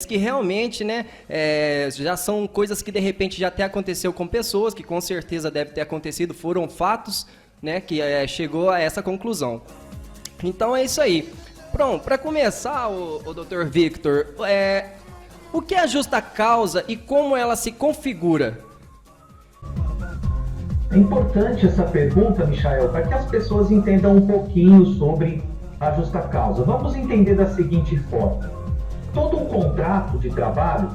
que realmente, né, já são coisas que de repente já até aconteceu com pessoas, que com certeza deve ter acontecido, foram fatos, né, que chegou a essa conclusão. Então é isso aí. Pronto, para começar, o Dr. Victor, o que é a justa causa e como ela se configura? É importante essa pergunta, Michael, para que as pessoas entendam um pouquinho sobre a justa causa. Vamos entender da seguinte forma. Todo um contrato de trabalho,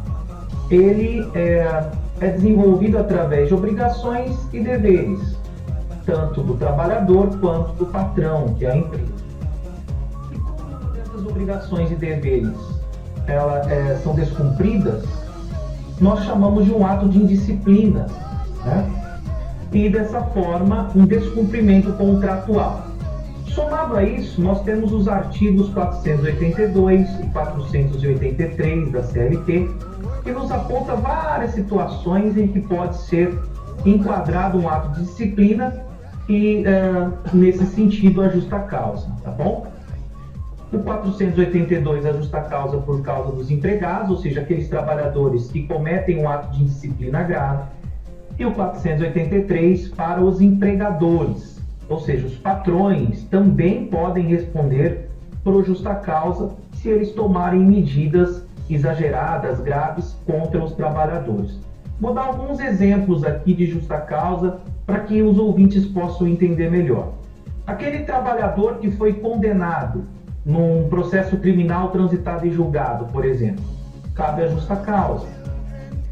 ele é desenvolvido através de obrigações e deveres, tanto do trabalhador quanto do patrão, que é a empresa. E quando essas obrigações e deveres são descumpridas, nós chamamos de um ato de indisciplina, né? E dessa forma, um descumprimento contratual. Somado a isso, nós temos os artigos 482 e 483 da CLT, que nos aponta várias situações em que pode ser enquadrado um ato de disciplina e, nesse sentido, a justa causa, tá bom? O 482 é a justa causa por causa dos empregados, ou seja, aqueles trabalhadores que cometem um ato de indisciplina grave, e o 483 para os empregadores, ou seja, os patrões também podem responder por justa causa se eles tomarem medidas exageradas, graves contra os trabalhadores. Vou dar alguns exemplos aqui de justa causa para que os ouvintes possam entender melhor. Aquele trabalhador que foi condenado num processo criminal transitado e julgado, por exemplo, cabe a justa causa.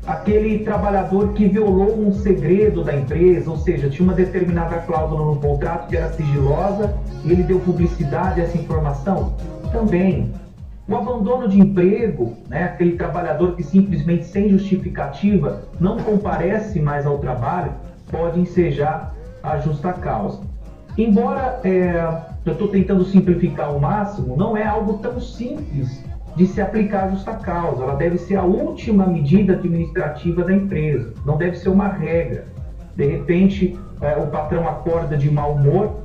Aquele trabalhador que violou um segredo da empresa, ou seja, tinha uma determinada cláusula no contrato que era sigilosa e ele deu publicidade a essa informação, também. O abandono de emprego, né, aquele trabalhador que simplesmente sem justificativa não comparece mais ao trabalho, pode ensejar a justa causa. Embora eu estou tentando simplificar ao máximo, não é algo tão simples de se aplicar a justa causa. Ela deve ser a última medida administrativa da empresa, não deve ser uma regra. De repente, o patrão acorda de mau humor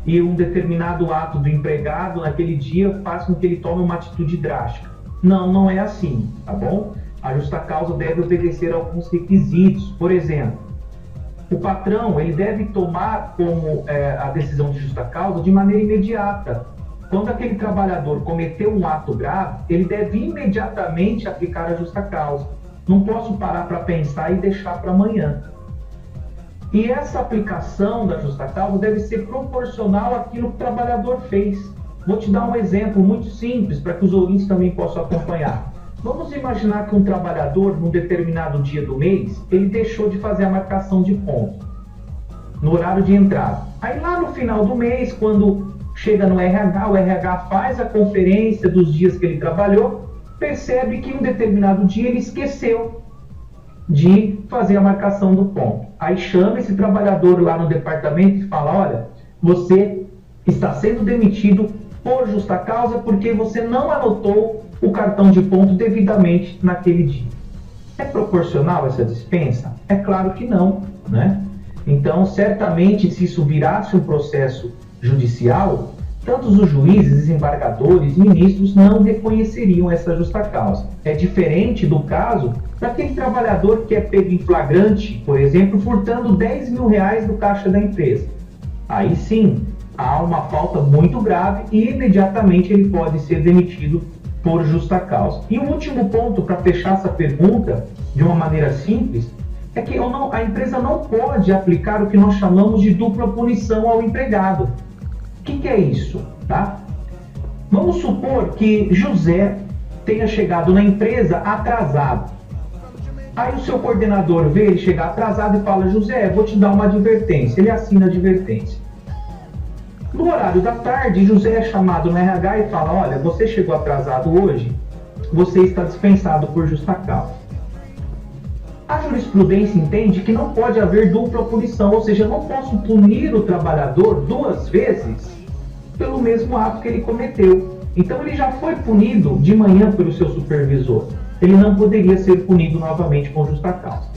e um determinado ato do empregado naquele dia faz com que ele tome uma atitude drástica. Não é assim, tá bom? A justa causa deve obedecer a alguns requisitos. Por exemplo, o patrão ele deve tomar como a decisão de justa causa de maneira imediata. Quando aquele trabalhador cometeu um ato grave, ele deve imediatamente aplicar a justa causa. Não posso parar para pensar e deixar para amanhã. E essa aplicação da justa causa deve ser proporcional àquilo que o trabalhador fez. Vou te dar um exemplo muito simples para que os ouvintes também possam acompanhar. Vamos imaginar que um trabalhador, num determinado dia do mês, ele deixou de fazer a marcação de ponto no horário de entrada. Aí lá no final do mês, quando chega no RH, o RH faz a conferência dos dias que ele trabalhou, percebe que em um determinado dia ele esqueceu de fazer a marcação do ponto. Aí chama esse trabalhador lá no departamento e fala: olha, você está sendo demitido por justa causa porque você não anotou o cartão de ponto devidamente naquele dia. É proporcional essa dispensa? É claro que não, né? Então, certamente, se isso virasse um processo judicial, tanto os juízes, desembargadores, ministros não reconheceriam essa justa causa. É diferente do caso daquele trabalhador que é pego em flagrante, por exemplo, furtando R$10 mil do caixa da empresa. Aí sim, há uma falta muito grave e imediatamente ele pode ser demitido por justa causa. E o último ponto, para fechar essa pergunta de uma maneira simples, é que a empresa não pode aplicar o que nós chamamos de dupla punição ao empregado. O que é isso? Tá? Vamos supor que José tenha chegado na empresa atrasado. Aí o seu coordenador vê ele chegar atrasado e fala: José, vou te dar uma advertência. Ele assina a advertência. No horário da tarde, José é chamado no RH e fala: olha, você chegou atrasado hoje, você está dispensado por justa causa. A jurisprudência entende que não pode haver dupla punição, ou seja, eu não posso punir o trabalhador duas vezes pelo mesmo ato que ele cometeu. Então ele já foi punido de manhã pelo seu supervisor. Ele não poderia ser punido novamente com justa causa.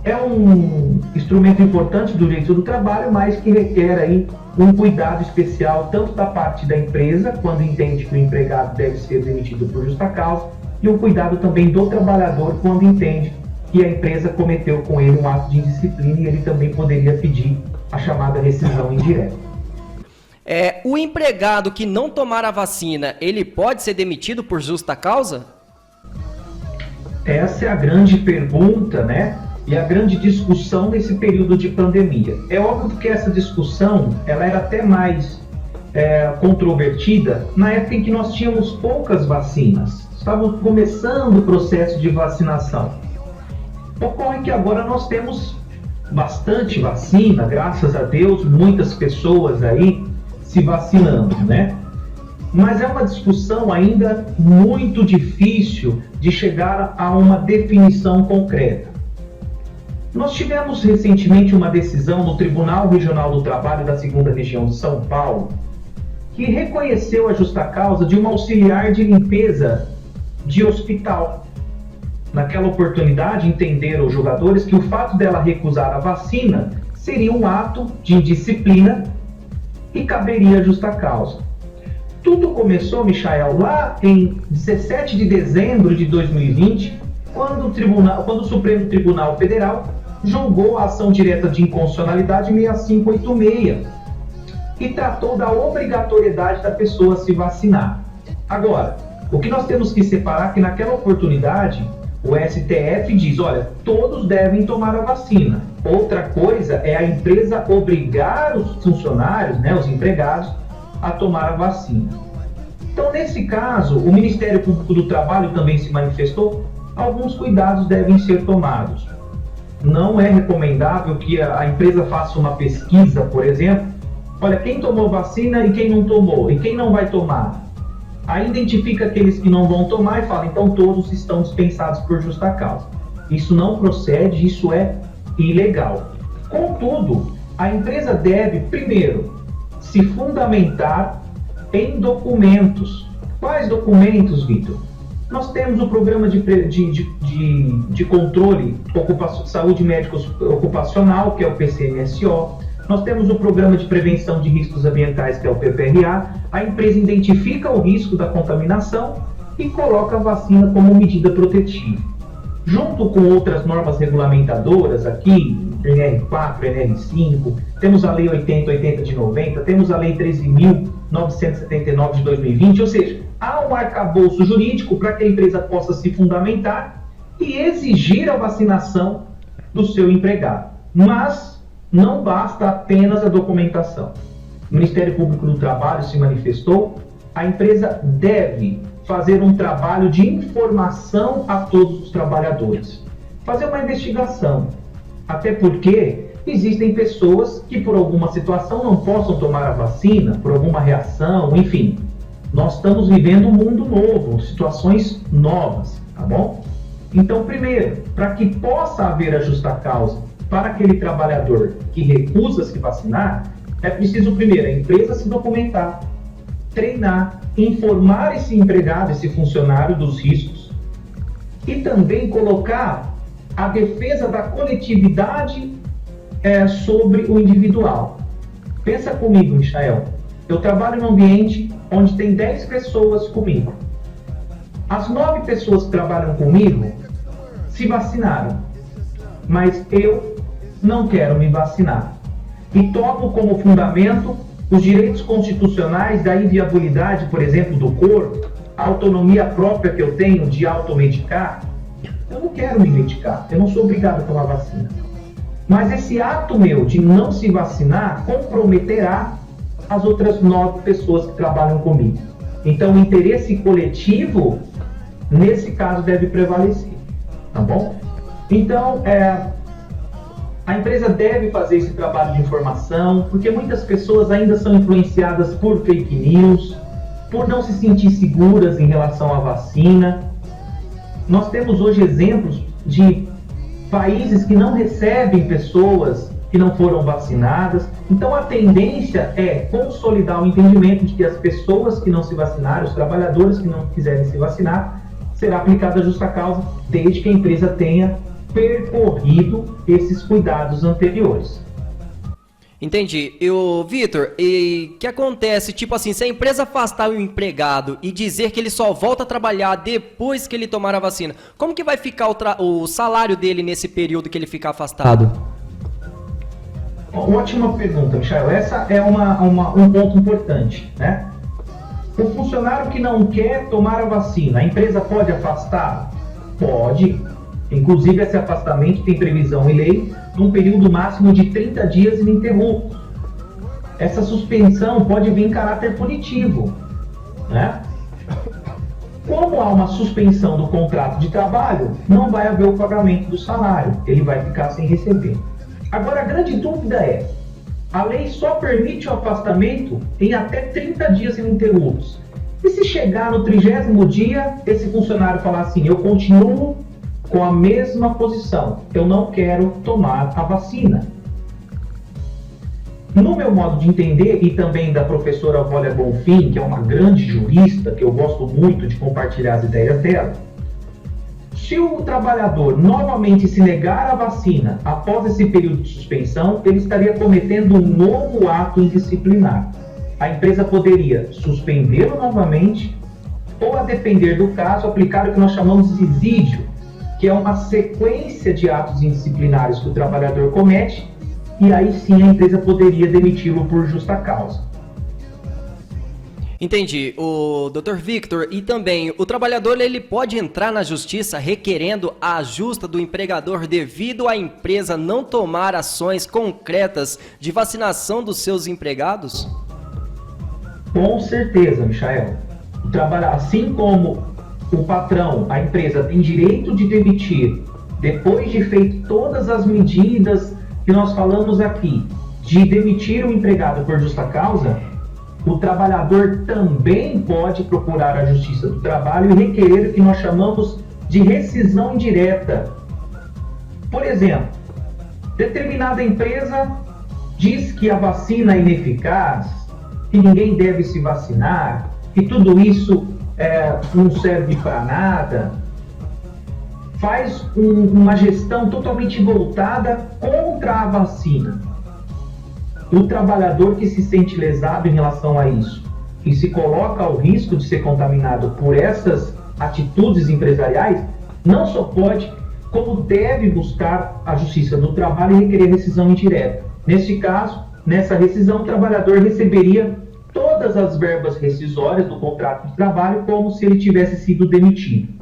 É um instrumento importante do direito do trabalho, mas que requer aí um cuidado especial tanto da parte da empresa, quando entende que o empregado deve ser demitido por justa causa, e o cuidado também do trabalhador quando entende que a empresa cometeu com ele um ato de indisciplina e ele também poderia pedir a chamada rescisão indireta. O empregado que não tomar a vacina, ele pode ser demitido por justa causa? Essa é a grande pergunta, né? E a grande discussão nesse período de pandemia. É óbvio que essa discussão ela era até mais controvertida na época em que nós tínhamos poucas vacinas. Estávamos começando o processo de vacinação. Ocorre que agora nós temos bastante vacina, graças a Deus, muitas pessoas aí se vacinando, né? Mas é uma discussão ainda muito difícil de chegar a uma definição concreta. Nós tivemos recentemente uma decisão no Tribunal Regional do Trabalho da 2ª Região de São Paulo, que reconheceu a justa causa de uma auxiliar de limpeza de hospital. Naquela oportunidade, entenderam os julgadores que o fato dela recusar a vacina seria um ato de indisciplina e caberia justa causa. Tudo começou, Michael, lá em 17 de dezembro de 2020, quando o Supremo Tribunal Federal julgou a ação direta de inconstitucionalidade 6586 e tratou da obrigatoriedade da pessoa se vacinar. Agora, o que nós temos que separar é que naquela oportunidade o STF diz, olha, todos devem tomar a vacina. Outra coisa é a empresa obrigar os funcionários, né, os empregados, a tomar a vacina. Então, nesse caso, o Ministério Público do Trabalho também se manifestou, alguns cuidados devem ser tomados. Não é recomendável que a empresa faça uma pesquisa, por exemplo, olha, quem tomou vacina e quem não tomou, e quem não vai tomar. Aí identifica aqueles que não vão tomar e fala, então todos estão dispensados por justa causa. Isso não procede, isso é ilegal. Contudo, a empresa deve, primeiro, se fundamentar em documentos. Quais documentos, Vitor? Nós temos o programa de controle de saúde médica ocupacional, que é o PCMSO. Nós temos o Programa de Prevenção de Riscos Ambientais, que é o PPRA. A empresa identifica o risco da contaminação e coloca a vacina como medida protetiva. Junto com outras normas regulamentadoras aqui, NR4, NR5, temos a Lei 8080 de 90, temos a Lei 13.979 de 2020, ou seja, há um arcabouço jurídico para que a empresa possa se fundamentar e exigir a vacinação do seu empregado. Mas não basta apenas a documentação. O Ministério Público do Trabalho se manifestou, a empresa deve fazer um trabalho de informação a todos os trabalhadores. Fazer uma investigação, até porque existem pessoas que por alguma situação não possam tomar a vacina, por alguma reação, enfim. Nós estamos vivendo um mundo novo, situações novas, tá bom? Então, primeiro, para que possa haver a justa causa para aquele trabalhador que recusa se vacinar, é preciso, primeiro, a empresa se documentar, treinar, informar esse empregado, esse funcionário dos riscos e também colocar a defesa da coletividade sobre o individual. Pensa comigo, Michael. Eu trabalho num ambiente onde tem 10 pessoas comigo. As 9 pessoas que trabalham comigo se vacinaram, mas eu não quero me vacinar. E tomo como fundamento os direitos constitucionais da inviolabilidade, por exemplo, do corpo, a autonomia própria que eu tenho de automedicar. Eu não quero me medicar, eu não sou obrigado a tomar vacina. Mas esse ato meu de não se vacinar comprometerá as outras 9 pessoas que trabalham comigo. Então, o interesse coletivo, nesse caso, deve prevalecer, tá bom? Então, a empresa deve fazer esse trabalho de informação, porque muitas pessoas ainda são influenciadas por fake news, por não se sentir seguras em relação à vacina. Nós temos hoje exemplos de países que não recebem pessoas que não foram vacinadas. Então a tendência é consolidar o entendimento de que as pessoas que não se vacinaram, os trabalhadores que não quiserem se vacinar, será aplicada a justa causa, desde que a empresa tenha percorrido esses cuidados anteriores. Entendi. Vitor, e o que acontece, tipo assim, se a empresa afastar o empregado e dizer que ele só volta a trabalhar depois que ele tomar a vacina, como que vai ficar o salário dele nesse período que ele ficar afastado? Ótima pergunta, Michael. Essa é um ponto importante, né? O funcionário que não quer tomar a vacina, a empresa pode afastar? Pode. Inclusive, esse afastamento tem previsão em lei num período máximo de 30 dias ininterruptos. Essa suspensão pode vir em caráter punitivo, né? Como há uma suspensão do contrato de trabalho, não vai haver o pagamento do salário, ele vai ficar sem receber. Agora, a grande dúvida é, a lei só permite o afastamento em até 30 dias ininterruptos. E se chegar no 30º dia, esse funcionário falar assim, eu continuo com a mesma posição, eu não quero tomar a vacina. No meu modo de entender, e também da professora Wólia Bonfim, que é uma grande jurista, que eu gosto muito de compartilhar as ideias dela, se o trabalhador novamente se negar a vacina após esse período de suspensão, ele estaria cometendo um novo ato indisciplinar. A empresa poderia suspendê-lo novamente ou, a depender do caso, aplicar o que nós chamamos de exídio, que é uma sequência de atos indisciplinares que o trabalhador comete, e aí sim a empresa poderia demiti-lo por justa causa. Entendi. O Dr. Victor, e também o trabalhador ele pode entrar na justiça requerendo a justa do empregador devido à empresa não tomar ações concretas de vacinação dos seus empregados? Com certeza, Michael. Assim como o patrão, a empresa, tem direito de demitir depois de feito todas as medidas que nós falamos aqui, de demitir o empregado por justa causa, o trabalhador também pode procurar a Justiça do Trabalho e requerer o que nós chamamos de rescisão indireta. Por exemplo, determinada empresa diz que a vacina é ineficaz, que ninguém deve se vacinar, que tudo isso não serve para nada, faz uma gestão totalmente voltada contra a vacina. O trabalhador que se sente lesado em relação a isso e se coloca ao risco de ser contaminado por essas atitudes empresariais, não só pode, como deve buscar a Justiça do Trabalho e requerer rescisão indireta. Neste caso, nessa rescisão, o trabalhador receberia todas as verbas rescisórias do contrato de trabalho como se ele tivesse sido demitido.